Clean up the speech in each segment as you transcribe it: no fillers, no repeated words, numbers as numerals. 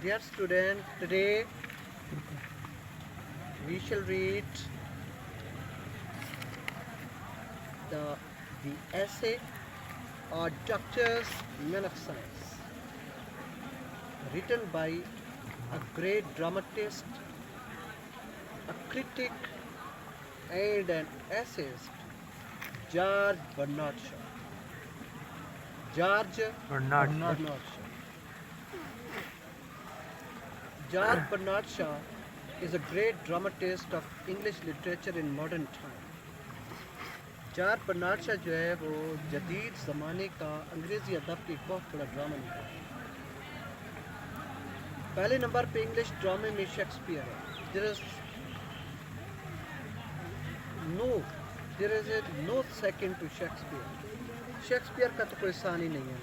Dear student, today we shall read the, the essay Our Doctors, Men of Science, written by a great dramatist, a critic, and an essayist, George Bernard Shaw. George Bernard Shaw. George Bernard Shaw is a great dramatist of English literature in modern time. George Bernard Shaw جو ہے وہ جدید زمانے کا انگریزی ادب کی ایک بہت بڑا ڈرامہ نگار ہے. پہلے نمبر پہ انگلش ڈرامے میں شیکسپیئر ہے. there is no second to Shakespeare کا تو کوئی ثانی نہیں ہے.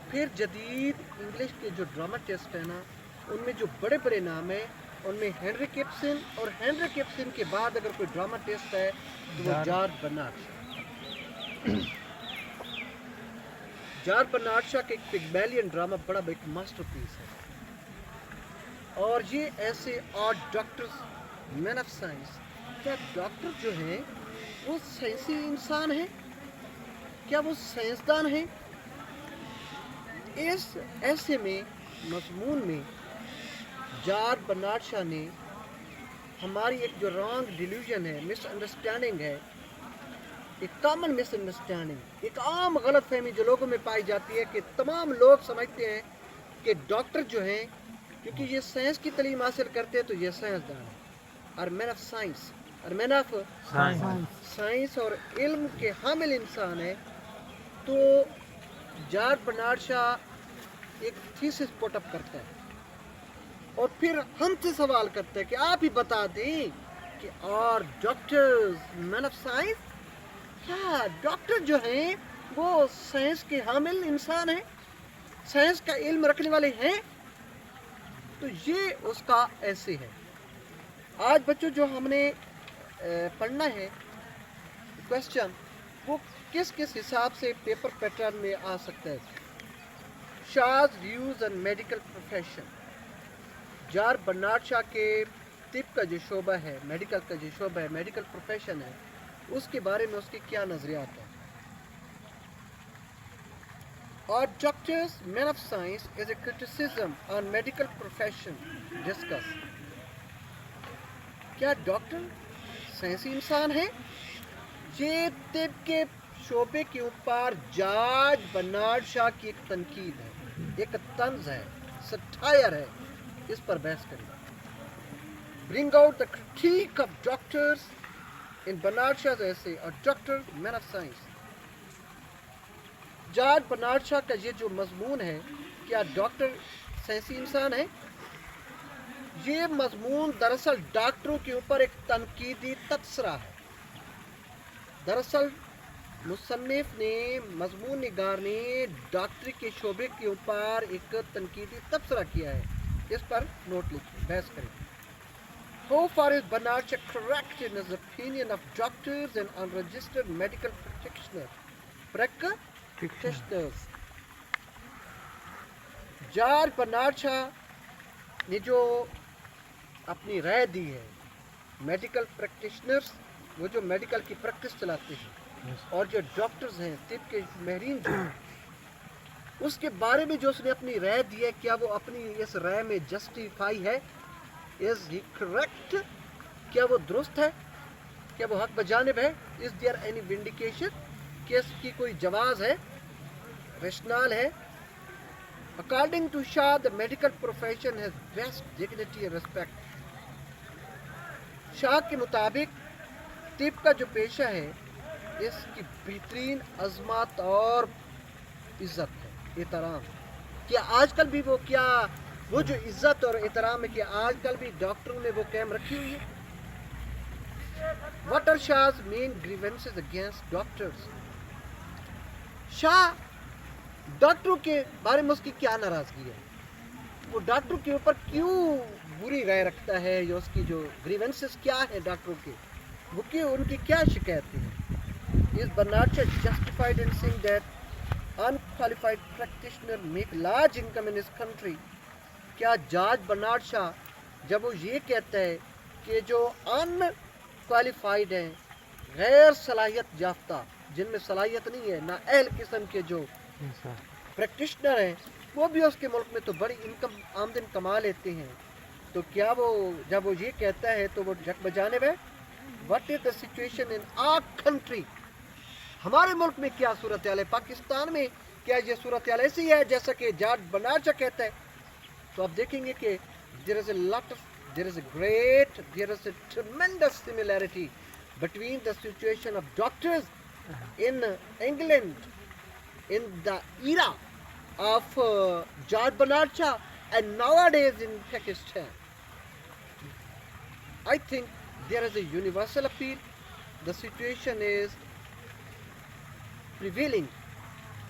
پھر جدید انگلش کے جو ڈراماٹسٹ ہیں نا، ان میں جو بڑے بڑے نام ہیں، ان میں ہینری کپسن، اور ہینری کپسن کے بعد اگر کوئی ڈراماٹسٹ ہے تو وہ جارج برنارڈ شاہ. جارج برنارڈ شاہ کا ایک پگمیلین ڈرامہ بڑا ایک ماسٹر پیس ہے. اور یہ ایسے اور ڈاکٹرز مین آف سائنس، کیا ڈاکٹر جو ہیں وہ سائنسی انسان ہیں؟ کیا وہ سائنسدان ہیں؟ اس ایسے میں مضمون میں جارج برنارڈ شاہ نے ہماری ایک جو رانگ ڈیلیوژن ہے، مس انڈرسٹینڈنگ ہے، ایک کامن مس انڈرسٹینڈنگ، ایک عام غلط فہمی جو لوگوں میں پائی جاتی ہے کہ تمام لوگ سمجھتے ہیں کہ ڈاکٹر جو ہیں کیونکہ یہ سائنس کی تعلیم حاصل کرتے ہیں تو یہ سائنسدان ہیں، اور مین آف سائنس، اور مین آف سائنس اور علم کے حامل انسان ہے. تو جارج برنارڈ شاہ ایک تھیسس پٹ اپ کرتا ہے اور پھر ہم سے سوال کرتا ہے کہ آپ ہی بتا دیں کہ اور ڈاکٹرز مین آف سائنس، کیا ڈاکٹر جو ہیں وہ سائنس کے حامل انسان ہیں، سائنس کا علم رکھنے والے ہیں؟ تو یہ اس کا ایسے ہے. آج بچوں جو ہم نے پڑھنا ہے کوشچن، وہ کس کس حساب سے پیپر پیٹرن میں آ سکتا ہے. Shaw's views and medical profession. George Bernard Shaw کے طب کا جو شعبہ ہے، میڈیکل کا جو شعبہ ہے، میڈیکل پروفیشن ہے، اس کے بارے میں اس کے کیا نظریات ہیں. اور doctors man of science is a criticism on medical profession discuss. کیا ڈاکٹر سائنسی انسان ہیں؟ یہ طب کے شعبے کے اوپر جارج برنارڈ شاہ کی ایک تنقید ہے، ایک طنز ہے، سٹائر ہے. اس پر بحث کریں. Bring out the critique of doctors in Bernard Shaw essay اور doctor man of science. George Bernard Shaw کا یہ جو مضمون ہے، کیا ڈاکٹر سائنسی انسان ہے، یہ مضمون دراصل ڈاکٹروں کے اوپر ایک تنقیدی تبصرہ ہے. دراصل مصنف نے، مضمون نگار نے ڈاکٹری کے شعبے کے اوپر ایک تنقیدی تبصرہ کیا ہے. اس پر نوٹ لکھیں، بحث کریں. How far is Bernard Shaw correct in his opinion of doctors and unregistered medical practitioners? George Bernard Shaw نے جو اپنی رائے دی ہے میڈیکل پریکٹیشنرز، وہ جو میڈیکل کی پریکٹس چلاتے ہیں، اور جو ڈاکٹرز ہیں، طب کے ماہرین جو ہیں، اس کے بارے میں جو اس نے اپنی رائے دی ہے، کیا وہ اپنی اس رائے میں جسٹیفائی ہے؟ Is he correct? کیا وہ درست ہے؟ کیا وہ حق بجانب ہے؟ Is there any vindication? کہ اس کی کوئی جواز ہے، ریشنال ہے؟ According to Shaw the medical profession has best dignity and respect. Shaw کے مطابق طب کا جو پیشہ ہے، اس کی بہترین عظمت اور عزت ہے، احترام. کیا آج کل بھی وہ جو عزت اور احترام ہے، کہ آج کل بھی ڈاکٹروں نے وہ قائم رکھی ہوئی ہے؟ What are Shah's main grievances against doctors? شاہ ڈاکٹروں کے بارے میں اس کی کیا ناراضگی ہے؟ وہ ڈاکٹروں کے اوپر کیوں بری رائے رکھتا ہے؟ یا اس کی جو گریونسز کیا ہے ڈاکٹروں کے، وہ ان کی کیا شکایتیں ہیں؟ Is Bernard Shaw justified in saying that unqualified practitioners make large income in his country? کیا جارج برنارڈ شاہ جب وہ یہ کہتا ہے کہ جو ان کوالیفائڈ ہیں، غیر صلاحیت یافتہ، جن میں صلاحیت نہیں ہے، نہ اہل قسم کے جو پریکٹیشنر ہیں، وہ بھی اس کے ملک میں تو بڑی انکم آمدن کما لیتے ہیں، تو کیا وہ جب وہ یہ کہتا ہے تو وہ جھک بجانب ہے؟ What is the situation in our country? ہمارے ملک میں کیا صورتحال ہے؟ پاکستان میں کیا یہ صورتحال ایسی ہے جیسا کہ جارج برنارڈ شاہ کہتا ہے؟ تو آپ دیکھیں گے کہ there is a tremendous similarity between the situation of doctors in England in the era of George Bernard Shaw and nowadays in Pakistan. I think there is a universal appeal. The situation is prevailing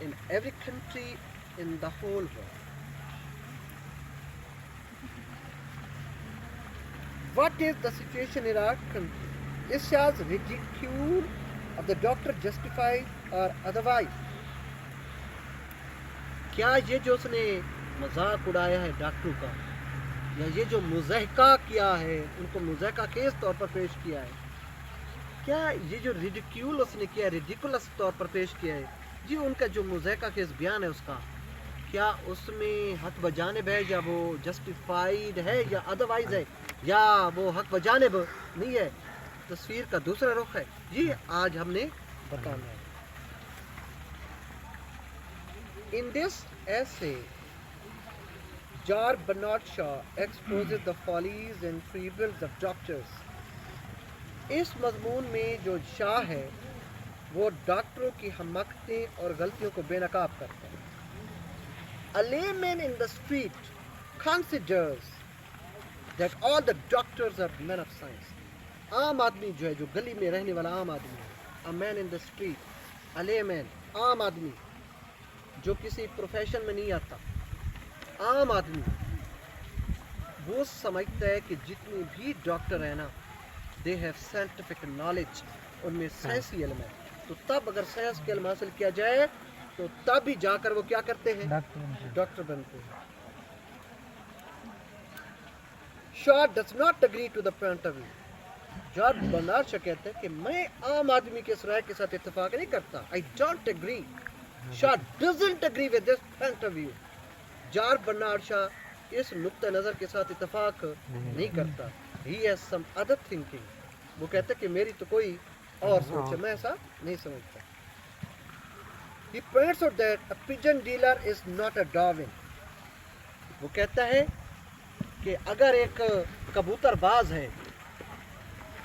in every country in the whole world. What is the situation in our country? Is Shah's ridicule of the doctor justified or otherwise? کیا یہ جو اس نے مذاق اڑایا ہے ڈاکٹروں کا، یا یہ جو مضحکہ کیا ہے، ان کو مضحکہ خیز طور پر پیش کیا ہے، کیا یہ جو ریڈیکیول اس نے کیا ہے، ریڈیکولس طور پر پیش کیا ہے، جی ان کا جو مضحکہ خیز بیان ہے اس کا، کیا اس میں حق بجانب ہے، یا وہ جسٹیفائیڈ ہے، یا ادروائز ہے، یا وہ حق بجانب نہیں ہے؟ تصویر کا دوسرا رخ ہے، یہ آج ہم نے بتانا ہے۔ In this essay, George Bernard Shaw exposes the follies and foibles of doctors. اس مضمون میں جو شاہ ہے وہ ڈاکٹروں کی حماقتیں اور غلطیوں کو بے نقاب کرتا ہے۔ A layman in the street considers that all the doctors are men of science. عام آدمی جو ہے، جو گلی میں رہنے والا عام آدمی ہے، a man in the street, a layman، عام آدمی جو کسی پروفیشن میں نہیں آتا، عام آدمی، وہ سمجھتا ہے کہ جتنے بھی ڈاکٹر ہیں نا، دے ہیو سائنٹیفک نالج، ان میں سائنسی علم ہے، تو تب اگر سائنس کے علم حاصل کیا جائے تو تب ہی جا کر وہ کیا کرتے ہیں؟ ڈاکٹر بنتے ہیں۔ Shaw does not agree to the point of view. George Bernard Shaw کہتے ہیں کہ میں عام آدمی کے اس رائے کے ساتھ اتفاق نہیں کرتا۔ I don't agree. Shaw doesn't agree with this point of view. George Bernard Shaw اس نقطہ نظر کے ساتھ اتفاق نہیں کرتا۔ He has some other thinking. وہ کہتا ہے کہ میری تو کوئی اور سوچ ہے، میں ایسا نہیں سمجھتا۔ He points out that a pigeon dealer is not a Darwin. وہ کہتا ہے کہ اگر ایک کبوتر باز ہے،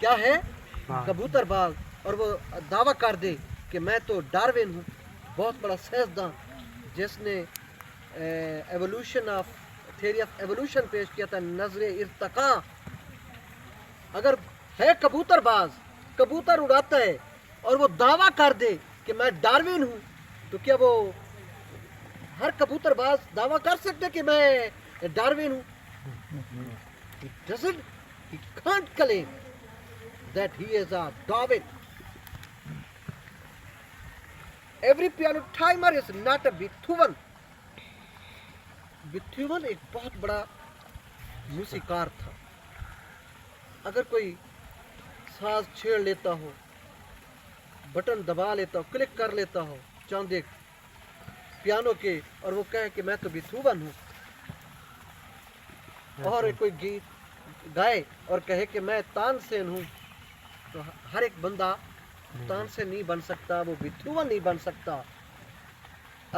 کیا ہے؟ کبوتر باز، اور وہ دعویٰ کر دے کہ میں تو ڈاروین ہوں، بہت بڑا سائنسداں جس نے evolution of theory of evolution پیش کیا تھا، نظر ارتقاء، اگر ہے کبوتر باز، کبوتر اڑاتا ہے اور وہ دعویٰ کر دے کہ میں ڈاروین ہوں، تو کیا وہ ہر کبوتر باز دعویٰ کر سکتے کہ میں ڈاروین ہوں؟ He can't claim that he is a Darwin. Every piano timer is not a Beethoven. Beethoven ایک بہت بڑا موسیقار تھا۔ اگر کوئی ساز چھیڑ لیتا ہو، بٹن دبا لیتا ہو، کلک کر لیتا ہو چاند ایک پیانو کے، اور وہ کہے کہ میں تو بیتھوون ہوں، اور کوئی گیت گائے اور کہے کہ میں تان سین ہوں، تو ہر ایک بندہ تان سین نہیں بن سکتا، وہ بیتھوون نہیں بن سکتا۔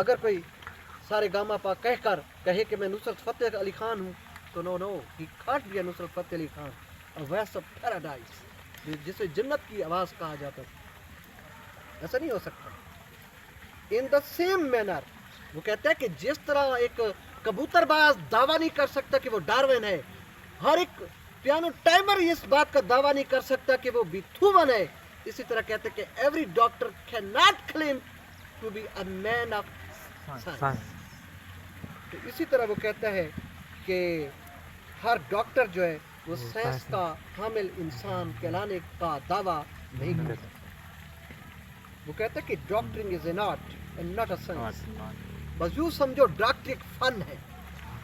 اگر کوئی سارے گاما پا کہہ کر کہے کہ میں نصرت فتح علی خان ہوں، تو نو he can't be Nusrat Fateh Ali Khan, ویس آف پیراڈائز، جسے جنت کی آواز کہا جاتا ہے، ایسا نہیں ہو سکتا۔ ان دا سیم مینر، وہ کہتا ہے کہ جس طرح ایک کبوتر باز دعویٰ نہیں کر سکتا کہ وہ ڈاروین ہے، ہر ایک پیانو ٹائمر اس بات کا دعویٰ نہیں کر سکتا کہ وہ بیتھوون ہے، اسی طرح کہتے ہیں کہ every doctor can not claim to be a man of science. تو اسی طرح وہ کہتا ہے کہ ہر ڈاکٹر جو ہے وہ سائنس کا حامل انسان کہلانے کا دعویٰ نہیں کر سکتا۔ وہ کہتا ہے کہ doctoring is an art and not a science. بس یوں سمجھو ڈاکٹر ایک فن ہے،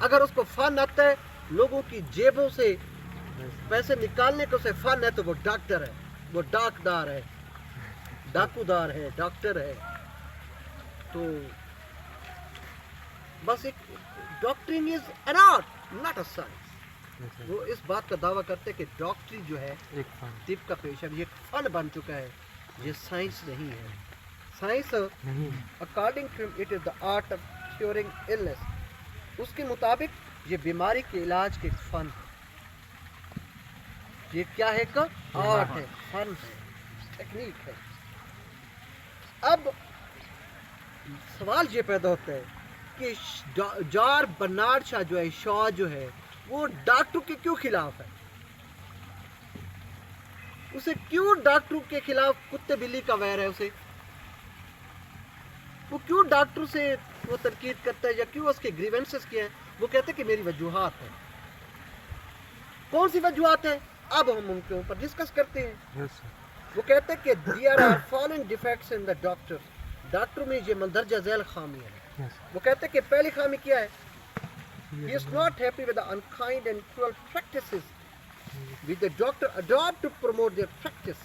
اگر اس کو فن آتا ہے لوگوں کی جیبوں سے پیسے نکالنے کو اسے فن ہے تو وہ ڈاکٹر ہے، وہ ڈاکدار ہے، ڈاکو دار ہے، ڈاکٹر ہے. تو بس ایک doctoring is an art not a science. وہ اس بات کا دعویٰ کرتے کہ ڈاکٹری جو ہے طب کا پیشہ یہ ایک فن بن چکا ہے، یہ سائنس نہیں ہے. Science according to it is the art of curing illness. اس کے مطابق یہ بیماری کے علاج کے فن ہے. یہ کیا ہے کہ آرٹ ہے، فن ہے، ٹیکنیک ہے. اب سوال یہ پیدا ہوتا ہے کہ جار برنارڈ شاہ جو ہے، شاہ جو ہے وہ ڈاکٹر کے کیوں خلاف ہے؟ اسے کیوں ڈاکٹر کے خلاف کتے بلی کا ویر ہے؟ اسے وہ کیوں ڈاکٹر سے وہ تنقید کرتا ہے یا کیوں اس کے گریونسز کیا ہیں؟ وہ کہتے ہیں کہ میری وجوہات ہیں. کون سی وجوہات ہیں؟ اب ہم ان کے اوپر ڈسکس کرتے ہیں. وہ کہتے ہیں کہ there are following defects in the doctor. Doctor میں یہ مندرجہ ذیل خامیاں ہیں. وہ کہتے ہیں کہ پہلی خامی کیا ہے؟ He is not happy with the unkind and cruel practices which the doctor adopt to promote their practice.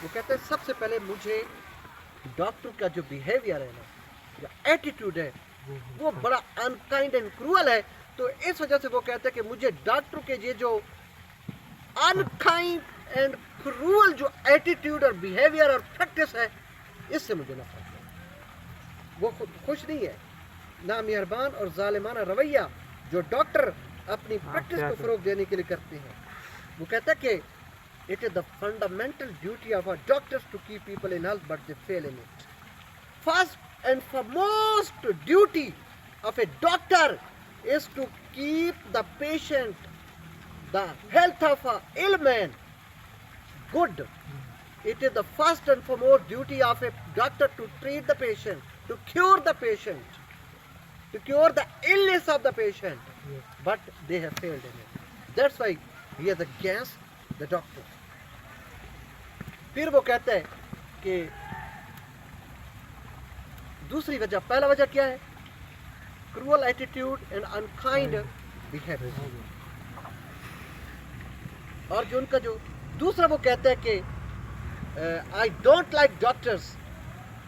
وہ کہتے ہیں سب سے پہلے مجھے ڈاکٹر کا جو بیہیویئر ہے نا یا ایٹیٹیوڈ ہے وہ بڑا انکائنڈ اینڈ کروئل ہے. تو اس وجہ سے وہ کہتے ہیں کہ مجھے ڈاکٹر کے یہ جو انکائنڈ اینڈ کروئل جو ایٹیٹیوڈ اور بیہیویئر اور پریکٹس ہے اس سے مجھے نفرت ہے. وہ خوش نہیں ہے نا مہربان اور ظالمانہ رویہ جو ڈاکٹر اپنی پریکٹس کو فروغ دینے کے لیے کرتے ہیں. وہ کہتا ہے کہ it is the fundamental duty of our doctors to keep people in health, but they fail in it. First and foremost duty of a doctor is to keep the patient, the health of a ill man, good. It is the first and foremost duty of a doctor to treat the patient, to cure the patient, to cure the illness of the patient. Yes. But they have failed in it. That's why he is against the doctor. پھر وہ کہتا ہے کہ دوسری وجہ، پہلا وجہ کیا ہے؟ cruel attitude and unkind behavior. اور جو ان کا جو دوسرا وہ کہتا ہے کہ I don't like doctors.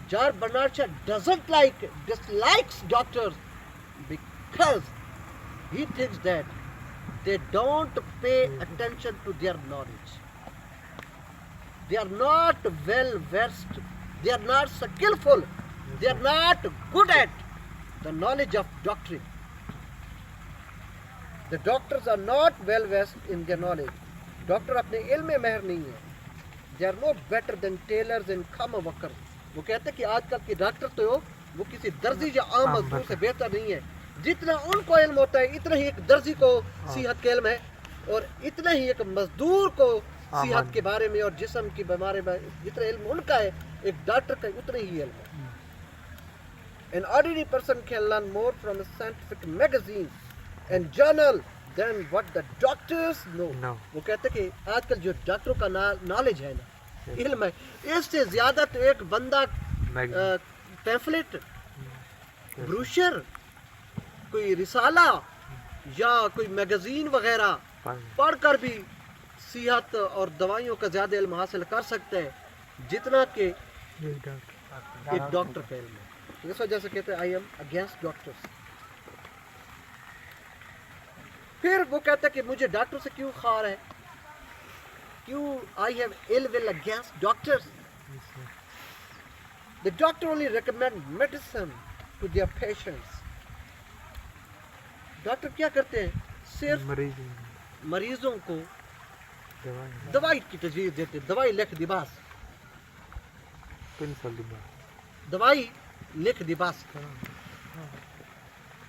George Bernard Shaw doesn't like, dislikes doctors because he thinks that they don't pay attention to their knowledge. They are not well versed, they are not skillful, they are not good at the knowledge of doctrine. The doctors are not well versed in their knowledge. Doctor اپنے علم میں ماہر نہیں ہے. They are no better than tailors and comma workers. وہ کہتے ہیں کہ آج کل کے ڈاکٹر تو وہ کسی درزی یا عام مزدور سے بہتر نہیں ہے. جتنا ان کو علم ہوتا ہے اتنا ہی ایک درزی کو صحت کا علم ہے اور اتنا ہی ایک مزدور کو صحت کے بارے میں اور جسم کے بارے میں جتنا علم ان کا ہے ایک ڈاکٹر کا اتنا ہی علم ہے. An ordinary person can learn more from a scientific magazine and journal than what the doctors know. وہ کہتے ہیں کہ آج کل جو ڈاکٹروں کا نالج ہے نا، علم ہے، اس سے زیادہ تو ایک بندہ پیمفلٹ، بروشر، کوئی رسالہ یا کوئی میگزین وغیرہ پڑھ کر بھی صحت اور دوائیوں کا زیادہ علم حاصل کر سکتا ہے جتنا کہ ایک ڈاکٹر کا علم ہے. اس وجہ سے کہتے ہیں آئی ایم اگینسٹ ڈاکٹرس. پھر وہ کہتا ہے کہ مجھے ڈاکٹر سے کیوں خار ہے، کیوں I have ill will against doctors. The doctor only recommend medicine to their patients. Doctor کیا کرتے ہیں؟ صرف مریضوں کو دوائی کی تجویز دیتے، دوائی لکھ دی بس، دوائی لکھ دی بس.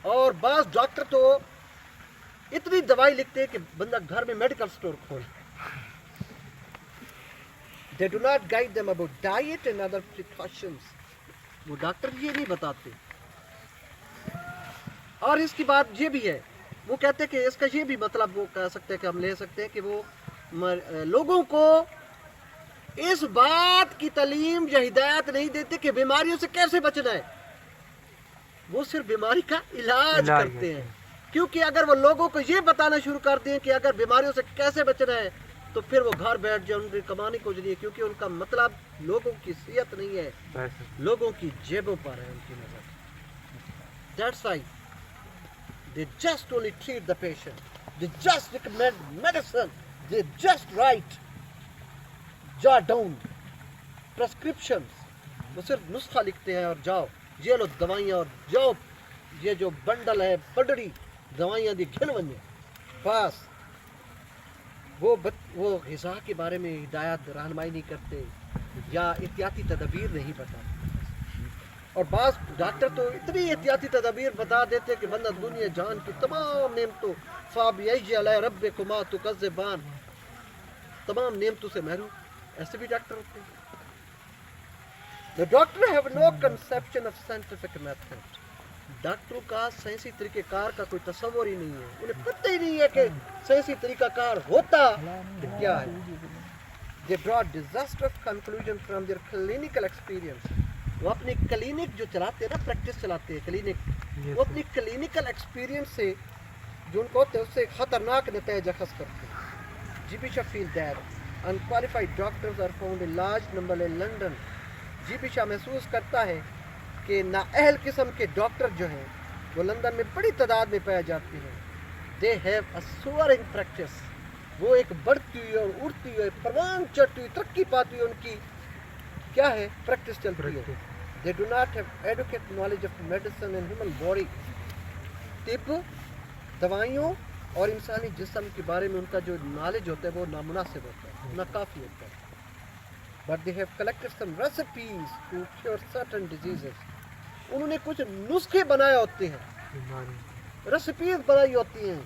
اور بعض ڈاکٹر تو اتنی دوائی لکھتے ہیں کہ بندہ گھر میں میڈیکل سٹور کھولے. They do not guide them about diet and other precautions. وہ ڈاکٹر یہ نہیں بتاتے. اور اس کی بات یہ بھی ہے، وہ کہتے ہیں کہ اس کا یہ بھی مطلب وہ کہہ سکتے ہیں کہ ہم لے سکتے ہیں کہ وہ لوگوں کو اس بات کی تعلیم یا ہدایت نہیں دیتے کہ بیماریوں سے کیسے بچنا ہے. وہ صرف بیماری کا علاج کرتے ہیں کیونکہ اگر وہ لوگوں کو یہ بتانا شروع کر دیں کہ اگر بیماریوں سے کیسے بچنا ہے تو پھر وہ گھر بیٹھ جائیں ان کی کمانے کو ذریعے، کیونکہ ان کا مطلب لوگوں کی صحت نہیں ہے، لوگوں کی جیبوں پر ہے ان کی نظر. That's why they just only treat the patient. They just recommend medicine. They just write, jot down prescriptions. وہ صرف نسخہ لکھتے ہیں اور جاؤ یہ لو دوائیاں اور جاؤ یہ جو بنڈل ہے بڈڑی دوائیاں دی گھن بس. وہ غذا کے بارے میں ہدایت رہنمائی نہیں کرتے یا احتیاطی تدابیر نہیں بتاتے. اور بعض ڈاکٹر تو اتنی احتیاطی تدابیر بتا دیتے کہ بندہ دنیا جان کی تمام نعمتوں فَبِأَيِّ آلَاءِ رَبِّكُمَا تُكَذِّبَانِ تمام نعمتوں سے محروم. ایسے بھی ڈاکٹر ہوتے ہیں. The doctor have no conception of scientific method. ڈاکٹروں کا سائنسی طریقہ کار کا کوئی تصور ہی نہیں ہے. انہیں پتہ ہی نہیں ہے کہ سائنسی طریقہ کار ہوتا کیا ہے. They draw disastrous conclusion from their clinical experience. وہ اپنی کلینک جو چلاتے ہیں نا، پریکٹس چلاتے ہیں کلینک، وہ اپنی کلینکل ایکسپیرینس سے جو ان کو ہوتے ہیں اس سے خطرناک نتائج اخذ کرتے ہیں. G B Shaw feel that unqualified doctors are found in large number in London. G B Shaw محسوس کرتا ہے کہ نااہل قسم کے ڈاکٹر جو ہیں وہ لندن میں بڑی تعداد میں پائے جاتے ہیں. They have a soaring practice. وہ ایک بڑھتی ہوئی اور اڑتی ہوئی پروان چڑھتی ہوئی ترقی پاتی ہوئی ان کی کیا ہے پریکٹس چلتی ہے. They do not have adequate knowledge of medicine and human body. طب دوائیوں اور انسانی جسم کے بارے میں ان کا جو نالج ہوتا ہے وہ نامناسب ہوتا ہے، ناکافی ہوتا ہے. But they have collected some recipes to cure certain diseases. انہوں نے کچھ نسخے بنائے ہوتے ہیں، ریسیپیز بنائی ہوتی ہیں.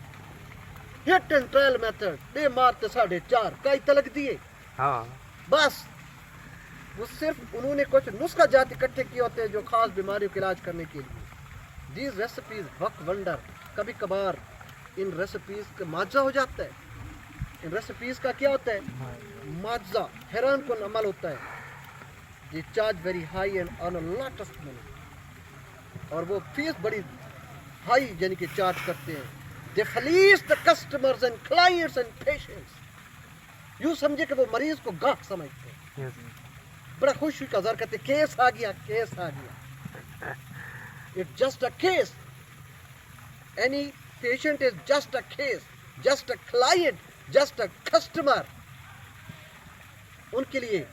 ہٹ اینڈ ٹرائل میتھڈ دے مارتے 4.5 کئی تلک دیے بس. وہ صرف انہوں نے کچھ نسخہ جات اکٹھے کیے ہوتے ہیں جو خاص بیماریوں کا علاج کرنے کے لیے. These recipes work wonder. کبھی کبھار ان ریسیپیز کا معجزہ ہو جاتا ہے. ان ریسیپیز کا کیا ہوتا ہے؟ معجزہ، حیران کن عمل ہوتا ہے. They charge very high and on a lot of money. اور وہ فیس بڑی ہائی یعنی کہ چارج کرتے ہیں. They fleece the customers and clients and patients. یوں سمجھے کہ وہ مریض کو گاہک سمجھتے ہیں. بڑا خوشی کا ظاہر کرتے کیس آ گیا کیس آ گیا. It's just a case. Any patient is just a case, just a client, just a customer. ان کے لیے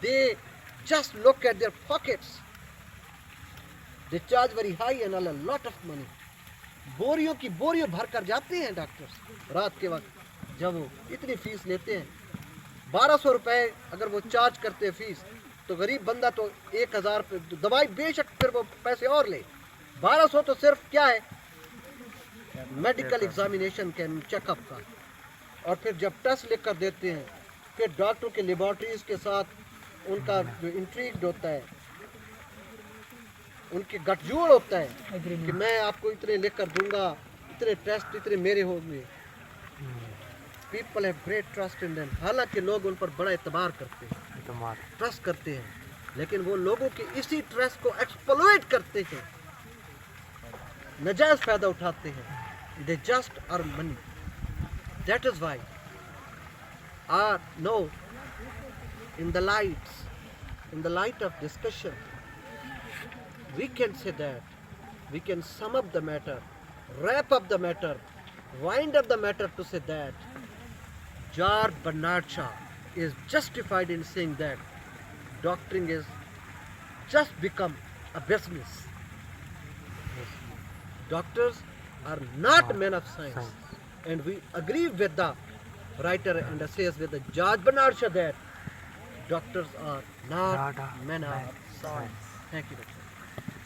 they just look at their pockets. They charge very high and a lot of money. بوریوں کی بوریوں بھر کر جاتے ہیں doctor رات کے وقت جب وہ اتنی فیس لیتے ہیں. 1200 روپے اگر وہ چارج کرتے فیس تو غریب بندہ تو 1000 پہ دوائی بے شک پھر وہ پیسے اور لے. 1200 تو صرف کیا ہے میڈیکل ایگزامینیشن کے چیک اپ کا. اور پھر جب ٹیسٹ لکھ کر دیتے ہیں پھر ڈاکٹروں کے لیبارٹریز کے ساتھ ان کا جو انٹریگڈ ہوتا ہے، ان کے گٹ جوڑ ہوتا ہے کہ میں آپ کو اتنے لکھ کر دوں گا، اتنے ٹیسٹ اتنے میرے ہوں گے. People have great trust in them. حالانکہ لوگ ان پر بڑا اعتبار کرتے ہیں، ٹرسٹ کرتے ہیں، لیکن وہ لوگوں کے اسی ٹرسٹ کو ایکسپلوئٹ کرتے ہیں، نجائز فائدہ اٹھاتے ہیں. They just earn money. That is why now in the light of discussion we can say that we can sum up the matter, wrap up the matter, wind up the matter to say that George Bernard Shaw is justified in saying that doctoring is just become a business. Doctors are not men of science. And we agree with the writer and says with the George Bernard Shaw that doctors are not men of science. Thank you.